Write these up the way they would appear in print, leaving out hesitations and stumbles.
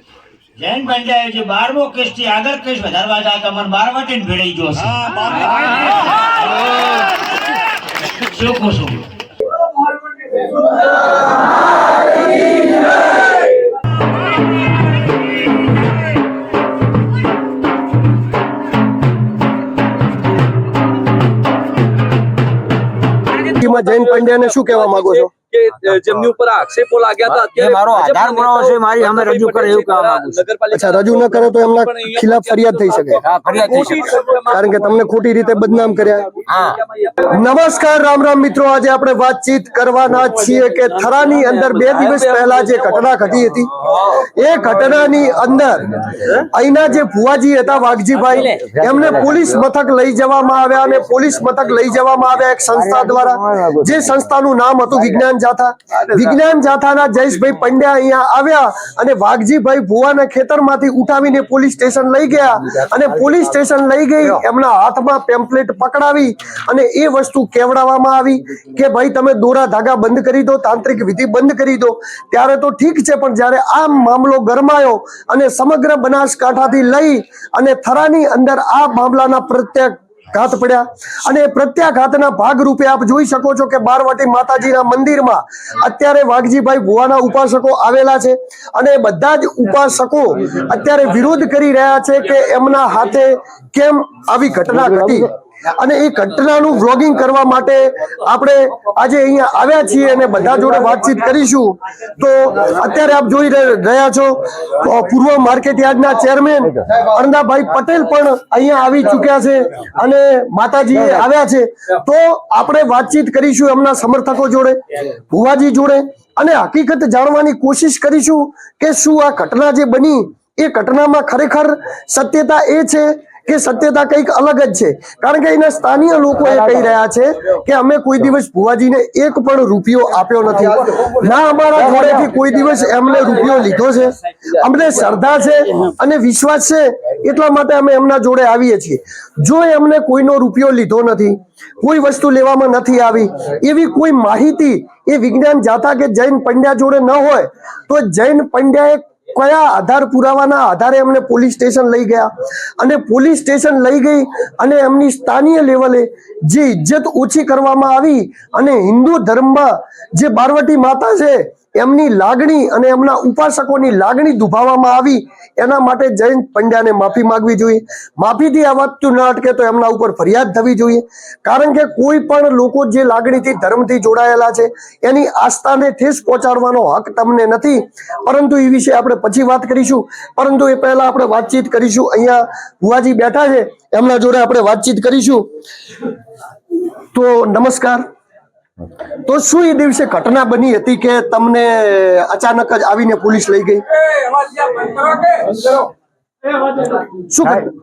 જૈન પંડ્યાએ જે 12મો કેસ થી આગળ કેસ વધારવા હતા તમને 12 વટીને ભેળાઈ ગયો છે શું કહો છો? જૈન પંડ્યાને શું કહેવા માંગો છો? જેમની ઉપર આક્ષેપો લાગ્યા હતા અત્યારે મારો આધાર પુરાવો છે મારી સામે રજૂ કરે એવું કહેવા માંગુ છું. અચ્છા, રજૂ ન કરે તો એમના ખિલાફ ફરિયાદ થઈ શકે? હા, ફરિયાદ થઈ શકે. કારણ કે તમને ખોટી રીતે બદનામ કર્યા. હા. નમસ્કાર, રામ રામ મિત્રો. આજે આપણે વાતચીત કરવાના છીએ કે થરાની અંદર 2 દિવસ પહેલા જે ઘટના ઘટી હતી એ ઘટનાની અંદર અહીંના જે ભુવાજી હતા વાઘજીભાઈ, એમને પોલીસ મથક લઈ જવામાં આવ્યા અને પોલીસ મથક લઈ જવામાં આવ્યા એક સંસ્થા દ્વારા. જે સંસ્થાનું નામ હતું વિજ્ઞાન જાથા. વિજ્ઞાન જાથાના જયેશભાઈ પંડ્યા અહીંયા આવ્યા અને વાઘજીભાઈ ભુવાના ખેતરમાંથી ઉઠાવીને પોલીસ સ્ટેશન લઈ ગયા અને પોલીસ સ્ટેશન લઈ ગઈ એમના હાથમાં પેમ્પલેટ પકડાવી અને એ વસ્તુ કેવડાવવામાં આવી કે ભાઈ તમે દોરા ધાગા બંધ કરી દો, તાંત્રિક વિધિ બંધ કરી દો. ત્યારે તો ઠીક છે, પણ જ્યારે આ મામલો ગરમાયો અને સમગ્ર બનાસકાંઠાથી લઈ અને થરાની અંદર આ મામલાના પ્રત્યાઘાત પડ્યા અને પ્રત્યાઘાતના ભાગરૂપે આપ જોઈ શકો છો કે બારવટી માતાજીના મંદિરમાં અત્યારે વાઘજીભાઈ ભુવાના ઉપાસકો આવેલા છે અને બધા જ ઉપાસકો અત્યારે વિરોધ કરી રહ્યા છે કે એમના હાથે કેમ આવી ઘટના ઘટી. અને એ ઘટનાનું વ્લોગિંગ કરવા માટે આપણે આજે અહીંયા આવ્યા છીએ અને બધા જોડે વાતચીત કરીશું. તો અત્યારે આપ જોઈ રહ્યા છો પૂર્વ માર્કેટ યાર્ડના ચેરમેન અરંદાભાઈ પટેલ પણ અહીંયા આવી ચૂક્યા છે અને માતાજી આવ્યા છે. તો આપણે વાતચીત કરીશું એમના સમર્થકો જોડે, ભુવાજી જોડે, અને હકીકત જાણવાની કોશિશ કરીશું કે શું આ ઘટના જે બની એ ઘટનામાં ખરેખર સત્યતા એ છે કે સત્યતા કંઈક અલગ જ છે. કારણ કે એના સ્થાનિય લોકો એ કહી રહ્યા છે કે અમે કોઈ દિવસ ભુવાજીને એક પણ રૂપિયો આપ્યો નથી, ના અમારા જોડેથી કોઈ દિવસ એમને રૂપિયો લીધો છે. અમને શ્રદ્ધા છે અને વિશ્વાસ છે એટલા માટે અમે એમના જોડે આવીએ છીએ. જો એમને કોઈનો રૂપિયો લીધો નથી, કોઈ વસ્તુ લેવામાં નથી આવી, એવી કોઈ માહિતી એ વિજ્ઞાન જાથા કે જૈન પંડ્યા જોડે ન હોય તો જૈન પંડ્યાએ કયા આધાર પુરાવાના આધારે એમને પોલીસ સ્ટેશન લઈ ગયા અને પોલીસ સ્ટેશન લઈ ગઈ અને એમની સ્થાનિય લેવલે જે ઇજ્જત ઓછી કરવામાં આવી અને હિન્દુ ધર્મમાં જે બારવટી માતા છે એમની લાગણી અને એમના ઉપાસકોની લાગણી દુભાવવામાં આવી, એના માટે જૈન પંડ્યાને માફી માંગવી જોઈએ. માફીથી આ વાત ન અટકે તો એમના ઉપર ફરિયાદ થવી જોઈએ. કારણ કે કોઈ પણ લોકો જે લાગણીથી ધર્મથી જોડાયેલા છે એની આસ્થાને ઠેસ પહોંચાડવાનો હક તમને નથી. પરંતુ એ વિશે આપણે પછી વાત કરીશું. પરંતુ એ પહેલા આપણે વાતચીત કરીશું. અહીંયા ભુવાજી બેઠા છે, એમના જોડે આપણે વાતચીત કરીશું. તો નમસ્કાર. તો શું એ દિવસે ઘટના બની હતી કે તમને અચાનક જ આવીને પોલીસ લઈ ગઈ?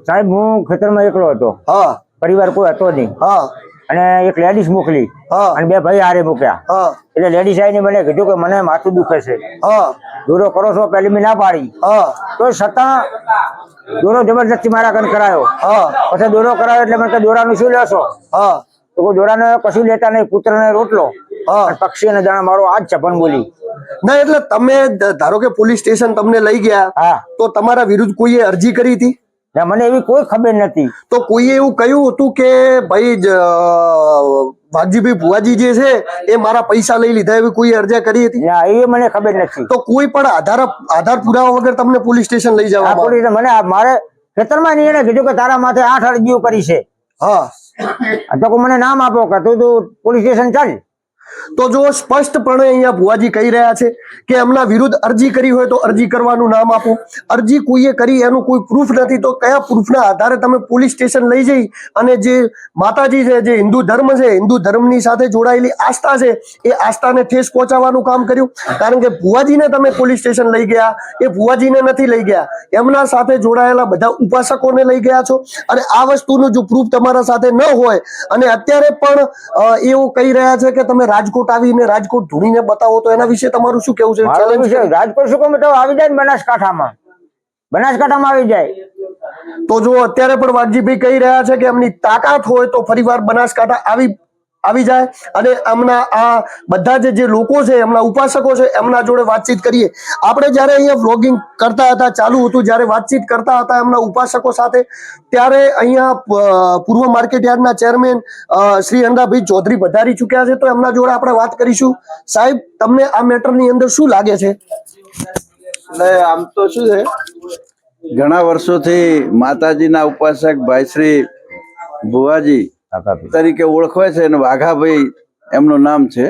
સાહેબ, હું ખેતરમાં એકલો હતો. હા. પરિવાર કોઈ હતો નહીં. હા. અને એક લેડીઝ મોકલી અને 2 ભાઈ હારે મૂક્યા. એટલે લેડીઝ આવીને મને કીધું કે મને માથું દુખે છે, દોરો કરો છો. પહેલી મેં ના પાડી, તો છતાં દોરો જબરજસ્તી મારા કન કરાયો. પછી દોરો કરાયો એટલે મને દોરાનું શું લેશો? તો કોઈ દોરાને કશું લેતા નહીં, પુત્રને રોટલો, પક્ષી અને દાણા મારો આજ ચપન બોલી. ના, એટલે તમે ધારો કે પોલીસ સ્ટેશન તમને લઈ ગયા તો તમારા વિરુદ્ધ કોઈએ અરજી કરી હતી? ના, મને એવી કોઈ ખબર નથી. તો કોઈએ એવું કહ્યું હતું કે ભાઈ વાઘજીભાઈ ભુવાજી જે છે એ મારા પૈસા લઈ લીધા, એવી કોઈ અરજી કરી હતી? ના, એ મને ખબર નથી. તો કોઈ પણ આધાર પુરાવા વગર તમને પોલીસ સ્ટેશન લઈ જવા? પોલીસ મને મારે ખેતરમાં એને કીધું કે તારા માથે 8 અરજીઓ કરી છે. હા. તો મને નામ આપો કે તું પોલીસ સ્ટેશન ચાલ. તો જો સ્પષ્ટપણે અહીંયા ભુવાજી કહી રહ્યા છે કે એમના વિરુદ્ધ અરજી કરી હોય તો અરજી કરવાનું નામ આપો. અરજી કોઈએ કરી એનું કોઈ પ્રૂફ નથી, તો કયા પ્રૂફના આધારે તમે પોલીસ સ્ટેશન લઈ જઈ અને જે માતાજી છે, જે હિન્દુ ધર્મ છે, હિન્દુ ધર્મની સાથે જોડાયેલી આસ્થા છે, એ આસ્થાને ઠેસ પહોંચાડવાનું કામ કર્યું? કારણ કે ભુવાજીને તમે પોલીસ સ્ટેશન લઈ ગયા, એ ભુવાજીને નથી લઈ ગયા, એમના સાથે જોડાયેલા બધા ઉપાસકોને લઈ ગયા છો. અને આ વસ્તુનું જો પ્રૂફ તમારા સાથે ન હોય અને અત્યારે પણ એવું કહી રહ્યા છે કે તમે રાજકોટ આવીને રાજકોટ ધૂણીને બતાવો, તો એના વિશે તમારું શું કેવું છે? રાજકોટ શું કામ આવી જાય બનાસકાંઠામાં આવી જાય? તો જો અત્યારે પણ વાઘજીભાઈ કહી રહ્યા છે કે એમની તાકાત હોય તો ફરીવાર બનાસકાંઠા આવી આવી જાય અને એમના આ બધા જે લોકો છે, એમના ઉપાસકો છે, એમના જોડે વાતચીત કરીએ. આપણે જ્યારે અહીંયા વ્લોગિંગ કરતા હતા, ચાલુ હતું, જ્યારે વાતચીત કરતા હતા એમના ઉપાસકો સાથે, ત્યારે અહીંયા પૂર્વ માર્કેટ યાર્ડના ચેરમેન શ્રી અંદાભાઈ ચૌધરી પધારી ચૂક્યા છે. તો એમના જોડે આપણે વાત કરીશું. સાહેબ, તમને આ મેટરની અંદર શું લાગે છે? આમ તો શું છે, ઘણા વર્ષોથી માતાજીના ઉપાસક ભાઈ શ્રી ભુવાજી તરીકે ઓળખવાય છે અને વાઘાભાઈ એમનું નામ છે.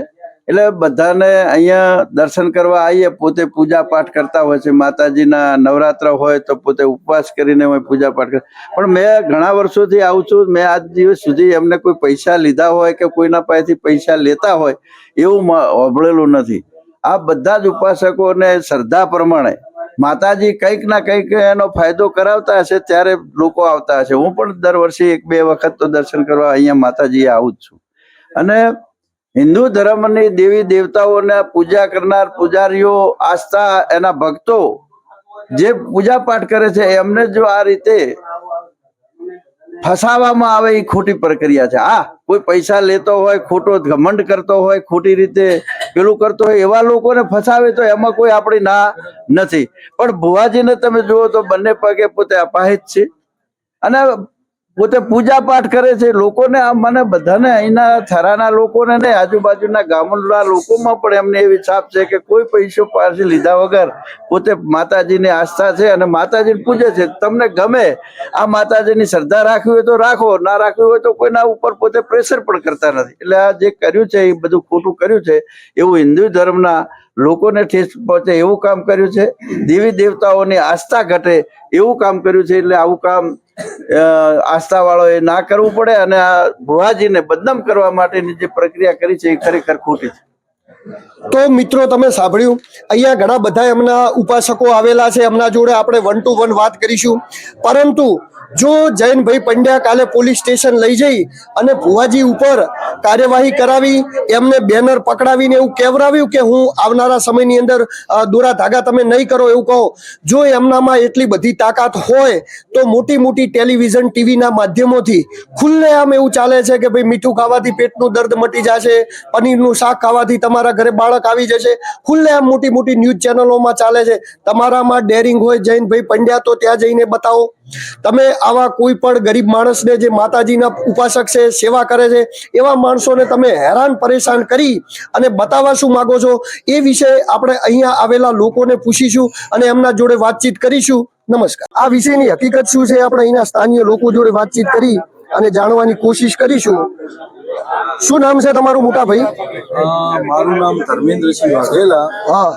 એટલે બધાને અહીંયા દર્શન કરવા આવીએ, પોતે પૂજા પાઠ કરતા હોય છે. માતાજીના નવરાત્ર હોય તો પોતે ઉપવાસ કરીને પૂજા પાઠ કરે. પણ મેં ઘણા વર્ષોથી આવું છું. મેં આજ દિવસ સુધી એમને કોઈ પૈસા લીધા હોય કે કોઈના પાસેથી પૈસા લેતા હોય એવું સાંભળેલું નથી. આ બધા જ ઉપાસકોને શ્રદ્ધા પ્રમાણે માતાજી કંઈક ના કંઈક એનો ફાયદો કરાવતા હશે, ત્યારે લોકો આવતા હશે. હું પણ દર વર્ષે 1-2 વખત તો દર્શન કરવા અહીંયા માતાજીએ આવું જ છું. અને હિન્દુ ધર્મની દેવી દેવતાઓને પૂજા કરનાર પૂજારીઓ, આસ્થા એના ભક્તો જે પૂજા પાઠ કરે છે, એમને જો આ રીતે ફસાવવામાં આવે એ ખોટી પ્રક્રિયા છે. હા, કોઈ પૈસા લેતો હોય, ખોટો ઘમંડ કરતો હોય, ખોટી રીતે પેલું કરતો હોય, એવા લોકોને ફસાવે તો એમાં કોઈ આપણી ના નથી. પણ ભુવાજીને તમે જુઓ તો બંને પગે પોતે અપાહિત છે અને પોતે પૂજા પાઠ કરે છે. લોકોને મને બધાને અહીંના થરાના લોકોને ને આજુબાજુના ગામોના લોકોમાં પણ એમને એવી છાપ છે કે કોઈ પૈસો પાસે લીધા વગર પોતે માતાજીની આસ્થા છે અને માતાજીને પૂજે છે. તમને ગમે આ માતાજીની શ્રદ્ધા રાખવી હોય તો રાખો, ના રાખવી હોય તો કોઈના ઉપર પોતે પ્રેશર પણ કરતા નથી. એટલે આ જે કર્યું છે એ બધું ખોટું કર્યું છે. એવું હિન્દુ ધર્મના લોકોને ઠેસ પહોંચે એવું કામ કર્યું છે. દેવી દેવતાઓની આસ્થા ઘટે એવું કામ કર્યું છે. એટલે આવું કામ આસ્થા વાળોએ ના કરવું પડે અને આ ભુવાજીને બદનામ કરવા માટેની જે પ્રક્રિયા કરી છે એ ખરેખર ખોટી છે. તો મિત્રો, તમે સાંભળ્યું, અહીંયા ઘણા બધા એમના ઉપાસકો આવેલા છે. એમના જોડે આપણે 1 to 1 વાત કરીશું. પરંતુ જો જૈનભાઈ પંડ્યા કાલે પોલીસ સ્ટેશન લઈ જઈ અને ભુવાજી ઉપર કાર્યવાહી કરાવી, એમને બેનર પકડાવીને એવું કહેવરાવ્યું કે હું આવનારા સમયની અંદર દોરા ધાગા તમે નહીં કરો એવું કહો, જો એમનામાં એટલી બધી તાકાત હોય તો મોટી મોટી ટેલિવિઝન ટીવીના માધ્યમોથી ખુલ્લેઆમ એવું ચાલે છે કે ભાઈ મીઠું ખાવાથી પેટનું દર્દ મટી જશે, પનીરનું શાક ખાવાથી તમારા ઘરે બાળક આવી જશે. ખુલ્લેઆમ મોટી મોટી ન્યૂઝ ચેનલોમાં ચાલે છે. તમારામાં ડેરિંગ હોય જૈનભાઈ પંડ્યા તો ત્યાં જઈને બતાવો. તમે આવા કોઈ પણ ગરીબ માણસને જે માતાજીના ઉપાસક છે, સેવા કરે છે, એવા માણસોને તમે હેરાન પરેશાન કરી અને બતાવવા શું માંગો છો એ વિશે આપણે અહીંયા આવેલા લોકોને પૂછીશું અને એમના જોડે વાતચીત કરીશું. નમસ્કાર. આ વિષયની હકીકત શું છે આપણે અહીંના સ્થાનિય લોકો જોડે વાતચીત કરી અને જાણવાની કોશિશ કરીશું. શું નામ છે તમારું મોટા ભાઈ? મારું નામ ધર્મેન્દ્રસિંહ વાઘેલા. હા,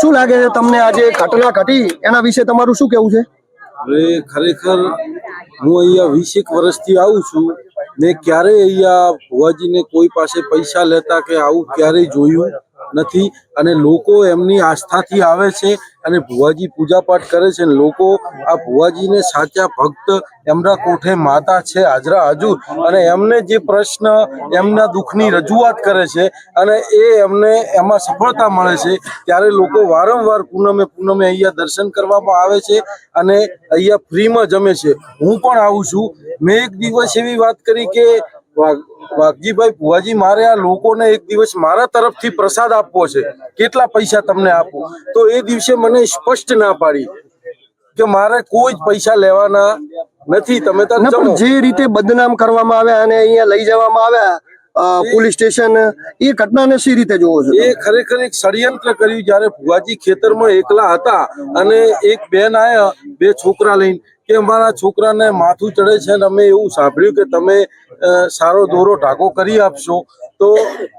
શું લાગે છે તમને આજે ઘટના ઘટી એના વિશે તમારું શું કેવું છે? હવે ખરેખર હું અહીંયા 20 વર્ષથી આવું છું. મેં ક્યારેય અહીંયા ભુવાજીને કોઈ પાસે પૈસા લેતા કે આવું ક્યારેય જોયું નથી. અને લોકો એમની આસ્થાથી આવે છે અને ભુવાજી પૂજા પાઠ કરે છે. લોકો આ ભુવાજીને સાચા ભક્ત, એમના કોઠે માતા છે હાજરા હજુર, અને એમને જે પ્રશ્ન, એમના દુઃખની રજૂઆત કરે છે અને એમને એમાં સફળતા મળે છે, ત્યારે લોકો વારંવાર પૂનમે અહીંયા દર્શન કરવામાં આવે છે અને અહીંયા ફ્રીમાં જમે છે. હું પણ આવું છું. મેં એક દિવસ એવી વાત કરી કે વાઘજીભાઈ, ભુવાજી, મારે આ લોકોને એક દિવસ મારા તરફથી પ્રસાદ આપવો છે, કેટલા પૈસા તમને આપો? તો એ દિવસે મને સ્પષ્ટ ના પાડી કે મારે કોઈ જ પૈસા લેવાના નથી, તમે તાર જમો. જે રીતે બદનામ કરવામાં આવ્યા અને અહીંયા લઈ જવામાં આવ્યા પોલીસ સ્ટેશન, એ ઘટનાને સી રીતે જોવો છો? એ ખરેખર એક ષડયંત્ર કર્યું. જયારે ભુવાજી ખેતરમાં એકલા હતા અને એક બેન આયા 2 છોકરા લઈને કે અમારા છોકરાને માથું ચડે છે અને અમે એવું સાંભળ્યું કે તમે સારો દોરો ઢાકો કરી આપશો. તો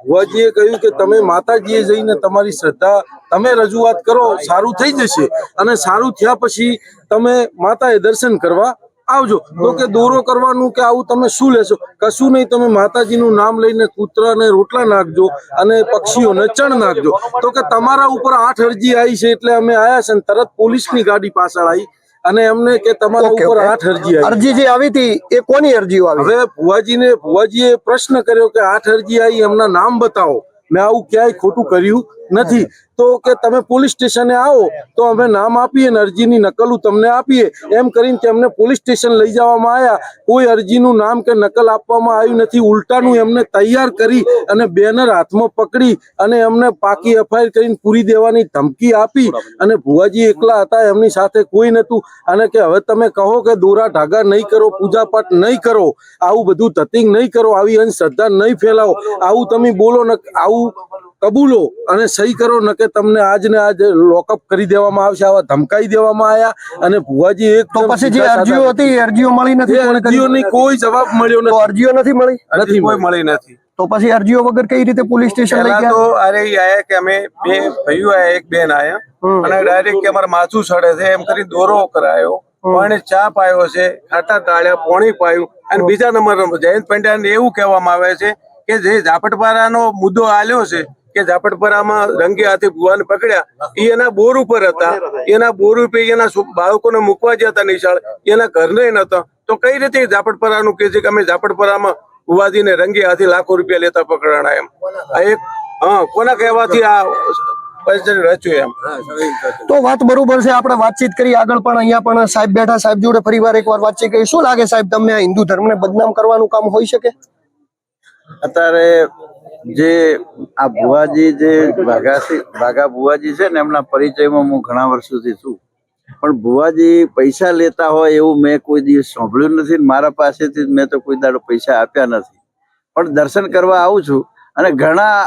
ભુવાજીએ કહ્યું કે તમે માતાજીએ જઈને તમારી શ્રદ્ધા તમે રજૂઆત કરો, સારું થઈ જશે અને સારું થયા પછી તમે માતાએ દર્શન કરવા આવજો. તો કે દોરો કરવાનું કે આવું તમે શું લેશો? કશું નહીં, તમે માતાજીનું નામ લઈને કૂતરાને રોટલા નાખજો અને પક્ષીઓને ચણ નાખજો. તો કે તમારા ઉપર 8 અરજી આવી છે એટલે અમે આયા છે. તરત પોલીસની ગાડી પાછળ આવી અને એમને કે તમારા ઉપર 8 અરજી આવી. અરજી જે આવી હતી એ કોની અરજીઓ આવી? હવે ભુવાજીએ પ્રશ્ન કર્યો કે 8 અરજી આવી, એમના નામ બતાવો. મેં આવું ક્યાંય ખોટું કર્યું નથી તો કે તમે પોલીસ સ્ટેશને આવો તો અમે નામ આપીએ ને અરજીની નકલું તમને આપીએ એમ કરીને તેમને પોલીસ સ્ટેશન લઈ જવામાં આવ્યા. કોઈ અરજીનું નામ કે નકલ આપવામાં આવ્યું નથી. ઉલટાનું એમને તૈયાર કરી અને બેનર હાથમાં પકડી અને એમને પાકી એફઆઈઆર કરીને પૂરી દેવાની ધમકી આપી અને ભુવાજી એકલા હતા, એમની સાથે કોઈ નતું. અને કે હવે તમે કહો કે દોરા ધાગા નહીં કરો, પૂજા પાઠ નહીં કરો, આવું બધું ધતિંગ નહીં કરો, આવી અંધશ્રદ્ધા નહીં ફેલાવો, આવું તમે બોલો ને આવું કબૂલો અને સહી કરો ન કે તમને આજ ને આજ લોકઅપ કરી દેવામાં આવશે, આવા ધમકાઈ દેવામાં આવ્યા. અને ભુવાજી એક તો પછી જે અરજીઓ હતી અરજીઓ મળી નથી, અરજીઓની કોઈ જવાબ મળ્યો તો નથી. અરજીઓ નથી મળી, નથી મળી નથી. તો પછી અરજીઓ વગર કઈ રીતે પોલીસ સ્ટેશન લઈ ગયા? તો અરે આયા કે અમે બે ભાઈઓ આયા, એક બેન આયા અને ડાયરેક્ટ કે અમારે માથું સડે છે એમ કરી દોરો કરાયો, પાણી ચા પાયો છે, ખાટા તાળ્યા પાણી પાયું. અને બીજા નંબર જયંત પંડ્યાને એવું કહેવામાં આવે છે કે જે ઝાપટપારાનો મુદ્દો આલ્યો છે કે ઝાપટપરામાં રંગે હાથે ભુવાને પકડ્યા, એ એના બોર ઉપર હતા, એના બોર ઉપર એના બાળકોને મૂકવા ગયા હતા નિશાળ, એના ઘરને નતા. તો કઈ રીતે ઝાપટપરાનું કે છે કે અમે ઝાપટપરામાં ભુવાજીને રંગે હાથે લાખો રૂપિયા લેતા પકડાણા એમ? આ એક કોના કહેવાથી આ રચ્યું એમ? તો વાત બરોબર છે, આપણે વાતચીત કરી આગળ પણ અહીંયા પણ સાહેબ બેઠા, સાહેબ જોડે ફરીવાર એકવાર વાતચીત કરી. શું લાગે સાહેબ તમને આ હિન્દુ ધર્મને બદનામ કરવાનું કામ હોઈ શકે? અત્યારે જે આ ભુવાજી જે ભાગા ભુવાજી છે ને એમના પરિચયમાં હું ઘણા વર્ષોથી છું, પણ ભુવાજી પૈસા લેતા હોય એવું મેં કોઈ દિવસ સાંભળ્યું નથી. મારા પાસેથી મેં તો કોઈ દાડો પૈસા આપ્યા નથી, પણ દર્શન કરવા આવું છું. અને ઘણા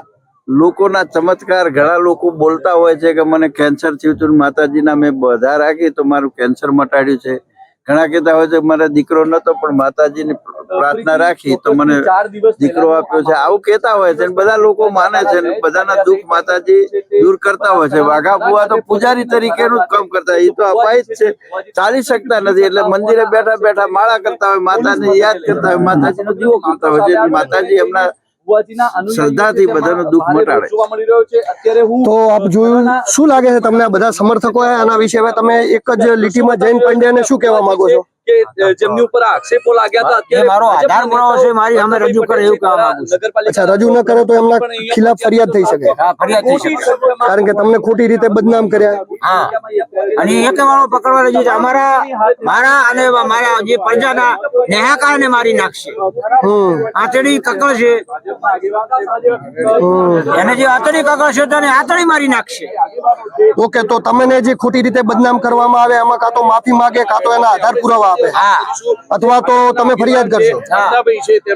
લોકોના ચમત્કાર, ઘણા લોકો બોલતા હોય છે કે મને કેન્સર થયું હતું, માતાજીના મેં બધા રાખી તો મારું કેન્સર મટાડ્યું છે. ઘણા કહેતા હોય છે મારા દીકરો નતો પણ માતાજીની પ્રાર્થના રાખી તો મને દીકરો આપ્યો છે, આવું કહેતા હોય છે. બધા લોકો માને છે, બધાના દુઃખ માતાજી દૂર કરતા હોય છે. વાઘા ભુવા તો પૂજારી તરીકેનું જ કામ કરતા હોય, એ તો અપાય જ છે, ચાલી શકતા નથી. એટલે મંદિરે બેઠા બેઠા માળા કરતા હોય, માતાને યાદ કરતા હોય, માતાજીનો દીવો કરતા હોય છે. માતાજી એમના શ્રદ્ધાથી બધાનું દુઃખ મટાડે. તો આપ જોયું, શું લાગે છે તમને આ બધા સમર્થકો આના વિશે? હવે તમે એક જ લીટીમાં જયંત પંડ્યાને શું કહેવા માંગો છો? કે જેમની ઉપર આક્ષેપો લાગ્યા હતા, અત્યારે મારો આધાર પુરાવો છે, મારી સામે રજૂ કરે એવું કહેવા માંગુ છું. અચ્છા, રજૂ ન કરે તો એમના ખિલાફ ફરિયાદ થઈ શકે? હા, ફરિયાદ થઈ શકે, કારણ કે તમને ખોટી રીતે બદનામ કર્યા. હા, અને એ કહેવાનો પકડવા રજૂ છે. મારા અને મારા જે પ્રજાના નેહાકારને મારી નાખશે. આતડી કકળ છે, એને જે આતડી કકળ છે તેને આતડી મારી નાખશે. ઓકે, તો તમને જે ખોટી રીતે બદનામ કરવામાં આવે એમાં કાં તો માફી માંગે, કાં તો એના આધાર પુરાવા આપે, અથવા તો તમે ફરિયાદ કરશો.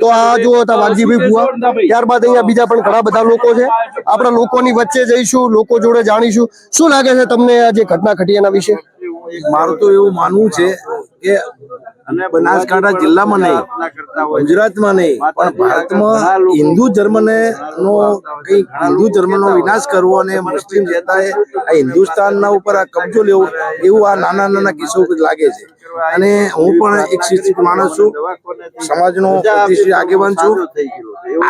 તો આ જુઓ હતા વાઘજીભાઈ ભુવા. ત્યારબાદ અહીંયા બીજા પણ ઘણા બધા લોકો છે, આપણે લોકોની વચ્ચે જઈશું, લોકો જોડે જાણીશું. શું લાગે છે તમને આ જે ઘટના ઘટી એના વિશે? મારું તો એવું માનવું છે કે બનાસકાંઠા જિલ્લામાં નહીં, ગુજરાતમાં નહીં, પણ ભારતમાં હિન્દુ ધર્મને હિન્દુ ધર્મનો વિનાશ કરવો અને મુસ્લિમ જનતાએ આ હિન્દુસ્તાનના ઉપર આ કબજો લેવો, એવું આ નાના નાના કિસ્સો લાગે છે. અને હું પણ એક શિક્ષિત માણસ છું, સમાજનો પ્રતિષ્ઠિત આગેવાન છું.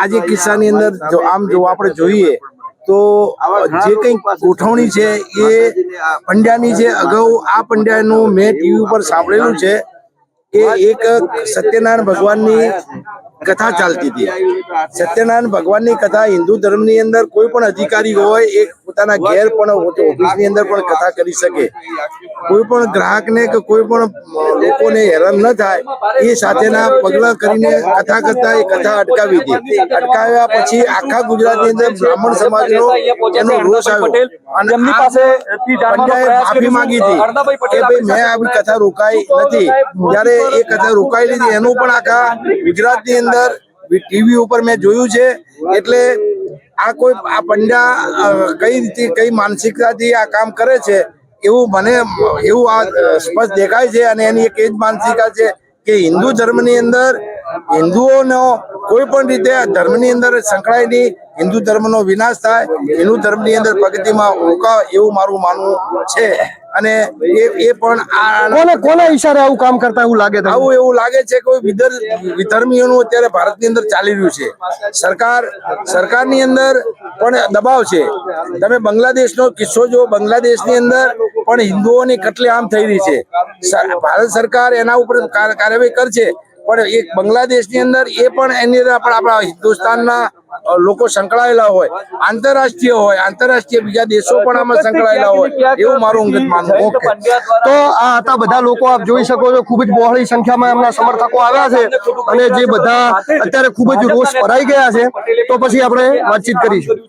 આજે કિસ્સાની અંદર જો આમ જો આપણે જોઈએ તો જે કઈ ગોઠવણી છે એ પંડ્યાની છે. અગાઉ આ પંડ્યાનું મેં ટીવી ઉપર સાંભળેલું છે કે એક સત્યનારાયણ ભગવાનની કથા ચાલતી હતી. સત્યનારાયણ ભગવાનની કથા હિન્દુ ધર્મની અંદર કોઈ પણ અધિકારી હોય એ પોતાના ઘેર પણ ઓફિસની અંદર પણ કથા કરી શકે. કોઈ પણ ગ્રાહકને કે કોઈ પણ લોકોને હેરાન ન થાય એ સાથેના પગલા કરીને કથા કરતા એ કથા અટકાવી હતી. અટકાવ્યા પછી આખા ગુજરાતની અંદર બ્રાહ્મણ સમાજનો એનો રોષ આવ્યો અને પંડ્યાએ માફી માંગી હતી કે ભાઈ મેં આવી કથા રોકાઈ નથી. ત્યારે એ કથા રોકાઈ લીધી. એનું પણ આખા ગુજરાતની અંદર ટીવી ઉપર મેં જોયું છે. એટલે આ કોઈ આ પંડ્યા કઈ રીતે કઈ માનસિકતાથી આ કામ કરે છે એવું મને એવું આ સ્પષ્ટ દેખાય છે. અને એની એક એ જ માનસિકતા છે કે હિન્દુ ધર્મની અંદર હિન્દુઓનો કોઈ પણ રીતે ધર્મની અંદર સંકળાયેલી હિન્દુ ધર્મનો વિનાશ થાય, હિન્દુ ધર્મની અંદર પ્રગતિમાં રોકાય એવું મારું માનવું છે. અને એ પણ કોના ઈશારે આવું કામ કરતા એવું લાગે? આવું એવું લાગે છે કોઈ વિધર્મીઓનું અત્યારે ભારતની અંદર ચાલી રહ્યું છે. સરકારની અંદર પણ દબાવ છે. તમે બાંગ્લાદેશનો કિસ્સો જો, બાંગ્લાદેશની અંદર પણ હિન્દુઓની કતલેઆમ થઈ રહી છે. ભારત સરકાર એના ઉપર કાર્યવાહી કરશે, પણ એક બાંગ્લાદેશની અંદર એ પણ એની અંદર આપણા હિન્દુસ્તાનના લોકો સંકળાયેલા હોય, આંતરરાષ્ટ્રીય બીજા દેશો પણ આમાં સંકળાયેલા હોય એવું મારું અંગત માનવું છે. તો આ હતા બધા લોકો, આપ જોઈ શકો છો ખૂબ જ બહોળી સંખ્યામાં એમના સમર્થકો આવ્યા છે અને જે બધા અત્યારે ખૂબ જ રોષ ભરાઈ ગયા છે. તો પછી આપણે વાતચીત કરીશું.